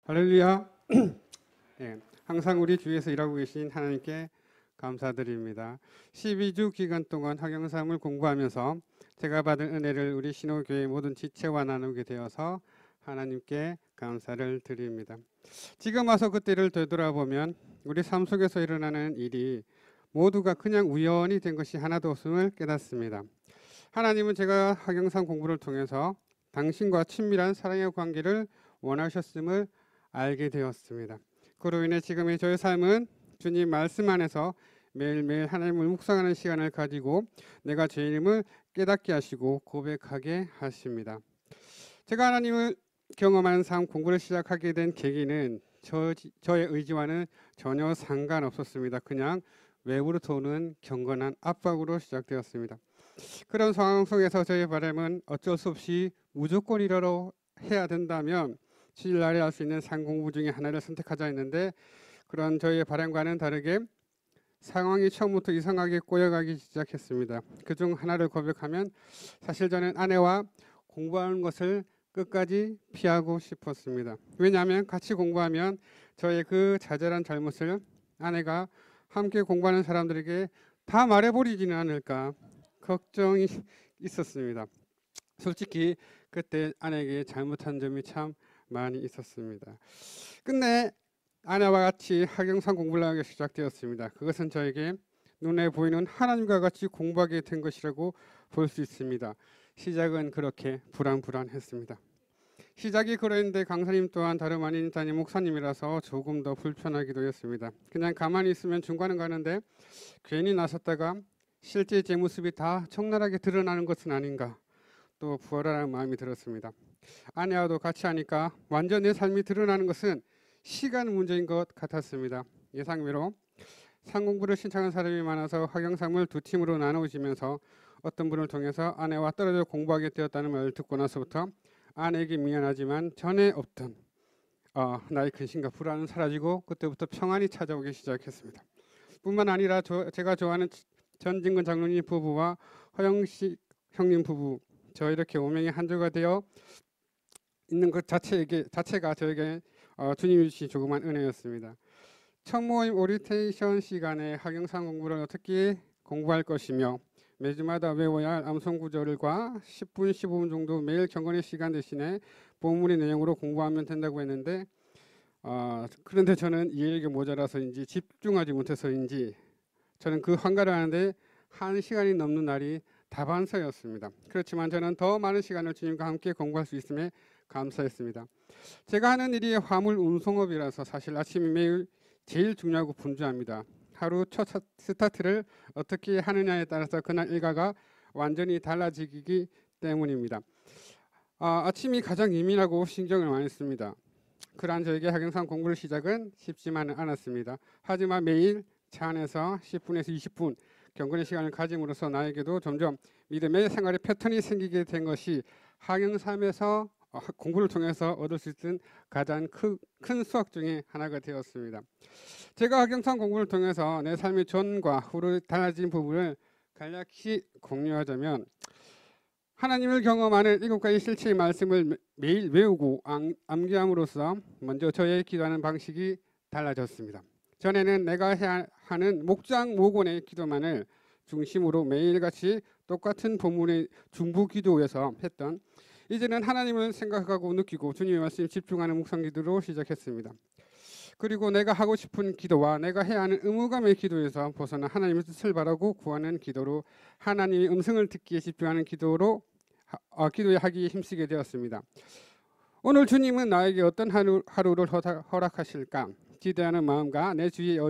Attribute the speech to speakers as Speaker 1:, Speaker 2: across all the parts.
Speaker 1: 할렐루야. 네, 항상 우리 주위에서 일하고 계신 하나님께 감사드립니다. 12주 기간 동안 학영삼을 공부하면서 제가 받은 은혜를 우리 신호교회 모든 지체와 나누게 되어서 하나님께 감사를 드립니다. 지금 와서 그때를 되돌아보면 우리 삶 속에서 일어나는 일이 모두가 그냥 우연이 된 것이 하나도 없음을 깨닫습니다. 하나님은 제가 학영삼 공부를 통해서 당신과 친밀한 사랑의 관계를 원하셨음을 알게 되었습니다. 그로 인해 지금의 저의 삶은 주님 말씀 안에서 매일매일 하나님을 묵상하는 시간을 가지고 내가 죄인임을 깨닫게 하시고 고백하게 하십니다. 제가 하나님을 경험한 삶 공부를 시작하게 된 계기는 저의 의지와는 전혀 상관없었습니다. 그냥 외부로부터 오는 경건한 압박으로 시작되었습니다. 그런 상황 속에서 저의 바람은 어쩔 수 없이 무조건 이러러 해야 된다면 주일날에 할 수 있는 삶 공부 중에 하나를 선택하자 했는데, 그런 저희의 바람과는 다르게 상황이 처음부터 이상하게 꼬여가기 시작했습니다. 그중 하나를 고백하면 사실 저는 아내와 공부하는 것을 끝까지 피하고 싶었습니다. 왜냐하면 같이 공부하면 저의 그 자잘한 잘못을 아내가 함께 공부하는 사람들에게 다 말해버리지는 않을까 걱정이 있었습니다. 솔직히 그때 아내에게 잘못한 점이 참 많이 있었습니다. 끝내 아내와 같이 학영상 공부를 하기 시작되었습니다. 그것은 저에게 눈에 보이는 하나님과 같이 공부하게 된 것이라고 볼 수 있습니다. 시작은 그렇게 불안했습니다. 시작이 그랬는데 강사님 또한 다름 아닌 담임 목사님이라서 조금 더 불편하기도 했습니다. 그냥 가만히 있으면 중간은 가는데 괜히 나섰다가 실제 제 모습이 다 적나라하게 드러나는 것은 아닌가, 또 부활하는 마음이 들었습니다. 아내와도 같이 하니까 완전 내 삶이 드러나는 것은 시간 문제인 것 같았습니다. 예상외로 상공부를 신청한 사람이 많아서 학영삼을 두 팀으로 나누어지면서 어떤 분을 통해서 아내와 떨어져 공부하게 되었다는 말을 듣고 나서부터 아내에게 미안하지만 전에 없던 나의 근심과 불안은 사라지고 그때부터 평안이 찾아오기 시작했습니다. 뿐만 아니라 제가 좋아하는 전진근 장로님 부부와 허영식 형님 부부, 저 이렇게 5명이 한조가 되어 있는 것 자체가 저에게 주님이 주신 조그만 은혜였습니다. 첫 모임 오리엔테이션 시간에 학영상 공부를 어떻게 공부할 것이며 매주마다 외워야 할 암송 구절과 10분, 15분 정도 매일 경건의 시간 대신에 본문의 내용으로 공부하면 된다고 했는데 그런데 저는 이해력이 모자라서인지 집중하지 못해서인지 저는 그 한가를 하는데 1시간이 넘는 날이 다반사였습니다. 그렇지만 저는 더 많은 시간을 주님과 함께 공부할 수 있음에 감사했습니다. 제가 하는 일이 화물 운송업이라서 사실 아침이 매일 제일 중요하고 분주합니다. 하루 첫 스타트를 어떻게 하느냐에 따라서 그날 일과가 완전히 달라지기 때문입니다. 아침이 가장 예민하고 신경을 많이 씁니다. 그러한 저에게 학영상 공부를 시작은 쉽지만은 않았습니다. 하지만 매일 차 안에서 10분에서 20분 경건의 시간을 가짐으로써 나에게도 점점 믿음의 생활의 패턴이 생기게 된 것이 학영삼에서 공부를 통해서 얻을 수 있는 가장 큰 수학 중에 하나가 되었습니다. 제가 학영삼 공부를 통해서 내 삶의 전과 후로 달라진 부분을 간략히 공유하자면, 하나님을 경험하는 7가지 실체의 말씀을 매일 외우고 암기함으로써 먼저 저의 기도하는 방식이 달라졌습니다. 전에는 내가 해야 하는 목장 모곤의 기도만을 중심으로 매일같이 똑같은 본문의 중부 기도에서 했던, 이제는 하나님을 생각하고 느끼고 주님의 말씀에 집중하는 묵상 기도로 시작했습니다. 그리고 내가 하고 싶은 기도와 내가 해야 하는 의무감의 기도에서 벗어나 하나님의 뜻을 바라고 구하는 기도로 하나님의 음성을 듣기에 집중하는 기도에 하기에 힘쓰게 되었습니다. 오늘 주님은 나에게 어떤 하루를 허락하실까 기대하는 마음과 내 주위에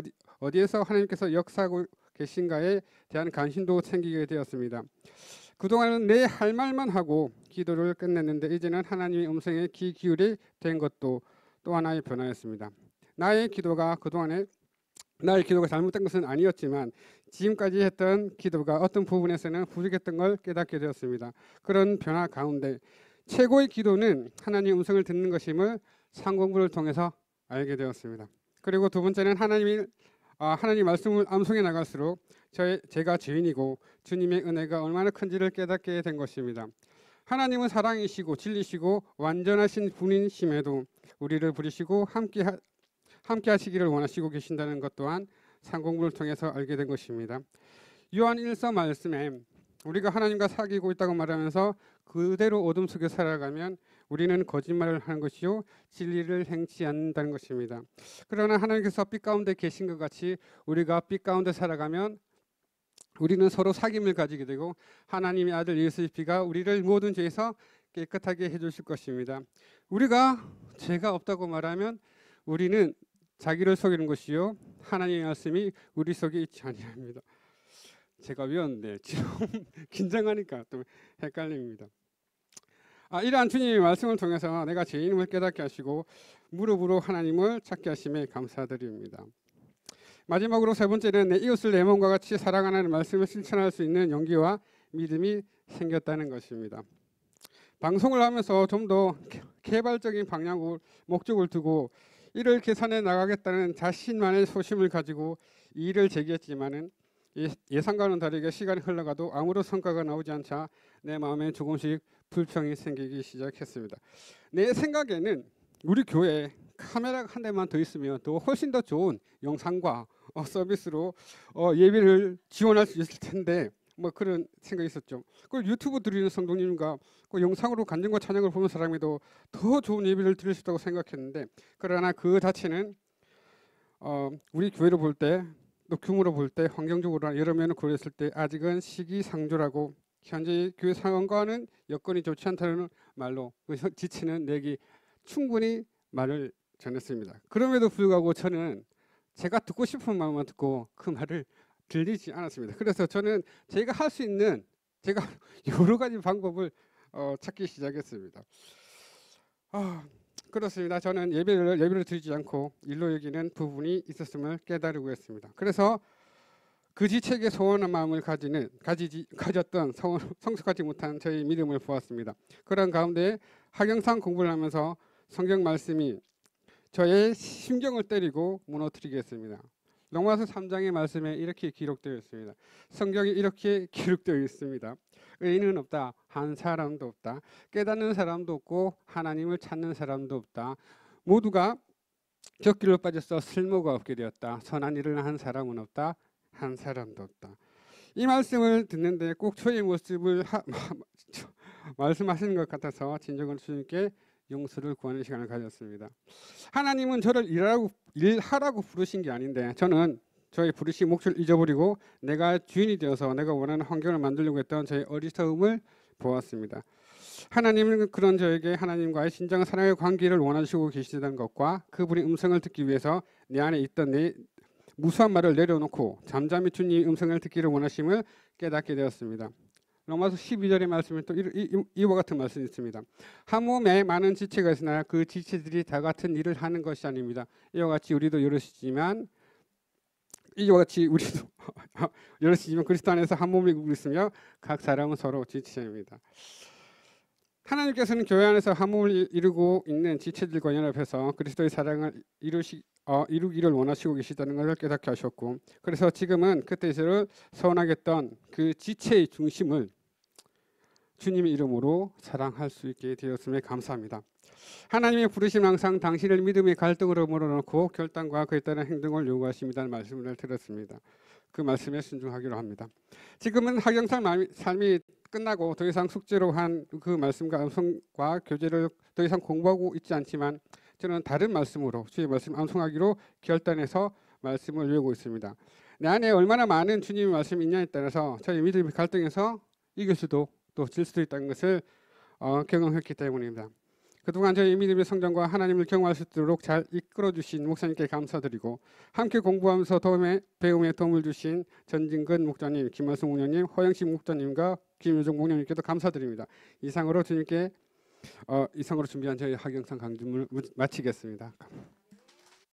Speaker 1: 어디에서 하나님께서 역사하고 계신가에 대한 관심도 생기게 되었습니다. 그동안은 내 할 말만 하고 기도를 끝냈는데 이제는 하나님의 음성에 귀 기울이 된 것도 또 하나의 변화였습니다. 나의 기도가 잘못된 것은 아니었지만 지금까지 했던 기도가 어떤 부분에서는 부족했던 걸 깨닫게 되었습니다. 그런 변화 가운데 최고의 기도는 하나님의 음성을 듣는 것임을 상공부를 통해서 알게 되었습니다. 그리고 두 번째는 하나님 말씀을 암송해 나갈수록 제가 죄인이고 주님의 은혜가 얼마나 큰지를 깨닫게 된 것입니다. 하나님은 사랑이시고 진리시고 완전하신 분이심에도 우리를 부르시고 함께 하시기를 원하시고 계신다는 것 또한 상공부를 통해서 알게 된 것입니다. 요한 1서 말씀에 우리가 하나님과 사귀고 있다고 말하면서 그대로 어둠 속에 살아가면 우리는 거짓말을 하는 것이요 진리를 행치 않는다는 것입니다. 그러나 하나님께서 빛 가운데 계신 것 같이 우리가 빛 가운데 살아가면 우리는 서로 사귐을 가지게 되고 하나님의 아들 예수의 피가 우리를 모든 죄에서 깨끗하게 해주실 것입니다. 우리가 죄가 없다고 말하면 우리는 자기를 속이는 것이요 하나님의 말씀이 우리 속에 있지 아니합니다. 제가 외웠는데 지금 긴장하니까 또 헷갈립니다. 이러한 주님의 말씀을 통해서 내가 죄인임을 깨닫게 하시고 무릎으로 하나님을 찾게 하심에 감사드립니다. 마지막으로 세 번째는 내 이웃을 내 몸과 같이 사랑하는 말씀을 실천할 수 있는 용기와 믿음이 생겼다는 것입니다. 방송을 하면서 좀 더 개발적인 방향을 목적을 두고 이를 계산해 나가겠다는 자신만의 소심을 가지고 이 일을 제기했지만은 예상과는 다르게 시간이 흘러가도 아무런 성과가 나오지 않자 내 마음에 조금씩 불평이 생기기 시작했습니다. 내 생각에는 우리 교회에 카메라가 한 대만 더 있으면 더 훨씬 더 좋은 영상과 서비스로 예배를 지원할 수 있을 텐데 뭐 그런 생각이 있었죠. 그 유튜브 드리는 성도님과 그 영상으로 간증과 찬양을 보는 사람에도 더 좋은 예배를 드릴 수 있다고 생각했는데 그러나 그 자체는 우리 교회로 볼 때 또 규모로 볼 때 환경적으로 여러 면을 고려했을 때 아직은 시기상조라고 현재 교회 상황과는 여건이 좋지 않다는 말로 그 지치는 내기 충분히 말을 전했습니다. 그럼에도 불구하고 저는 제가 듣고 싶은 마음만 듣고 그 말을 들리지 않았습니다. 그래서 저는 제가 할 수 있는 제가 여러 가지 방법을 찾기 시작했습니다. 그렇습니다. 저는 예배를 드리지 않고 일로 여기는 부분이 있었음을 깨달고 했습니다. 그래서 그 지책에 소원한 마음을 가졌던 성숙하지 못한 저의 믿음을 보았습니다. 그런 가운데 학영상 공부를 하면서 성경 말씀이 저의 심정을 때리고 무너뜨리게 했습니다. 로마서 3장의 말씀에 이렇게 기록되어 있습니다. 성경이 이렇게 기록되어 있습니다. 의인은 없다. 한 사람도 없다. 깨닫는 사람도 없고 하나님을 찾는 사람도 없다. 모두가 곁길로 빠져서 쓸모가 없게 되었다. 선한 일을 한 사람은 없다. 한 사람도 없다. 이 말씀을 듣는데 꼭 저의 모습을 말씀하시는 것 같아서 진정으로 주님께 용서를 구하는 시간을 가졌습니다. 하나님은 저를 일하라고 부르신 게 아닌데 저는 저의 부르신 몫을 잊어버리고 내가 주인이 되어서 내가 원하는 환경을 만들려고 했던 저의 어리석음을 보았습니다. 하나님은 그런 저에게 하나님과의 진정한 사랑의 관계를 원하시고 계시다는 것과 그분의 음성을 듣기 위해서 내 안에 있던 내 무수한 말을 내려놓고 잠잠히 주님의 음성을 듣기를 원하심을 깨닫게 되었습니다. 로마서 12절의 말씀에 또 이와 같은 말씀이 있습니다. 한 몸에 많은 지체가 있으나 그 지체들이 다 같은 일을 하는 것이 아닙니다. 이와 같이 우리도 여럿이지만 그리스도 안에서 한 몸이 있으며 각 사람은 서로 지체입니다. 하나님께서는 교회 안에서 한 몸을 이루고 있는 지체들과 연합해서 그리스도의 사랑을 이루기를 원하시고 계시다는 것을 깨닫게 하셨고 그래서 지금은 그때를 서운하게 했던 그 지체의 중심을 주님의 이름으로 사랑할 수 있게 되었음에 감사합니다. 하나님의 부르심은 항상 당신을 믿음의 갈등으로 몰아넣고 결단과 그에 따른 행동을 요구하십니다는 말씀을 들었습니다. 그 말씀에 순종하기로 합니다. 지금은 학영상 삶이 끝나고 더 이상 숙제로 한 그 말씀과 암송과 교재를 더 이상 공부하고 있지 않지만 저는 다른 말씀으로 주의 말씀 암송하기로 결단해서 말씀을 외우고 있습니다. 내 안에 얼마나 많은 주님의 말씀이 있냐에 따라서 저희 믿음의 갈등에서 이길 수도 또 질 수도 있다는 것을 경험했기 때문입니다. 그동안 저희 믿음의 성장과 하나님을 경험할 수 있도록 잘 이끌어 주신 목사님께 감사드리고 함께 공부하면서 배움에 도움을 주신 전진근 목사님, 김만성 목사님, 허영식 목사님과 김효정 목사님께도 감사드립니다. 이상으로 준비한 저희 학영상 강좌를 마치겠습니다.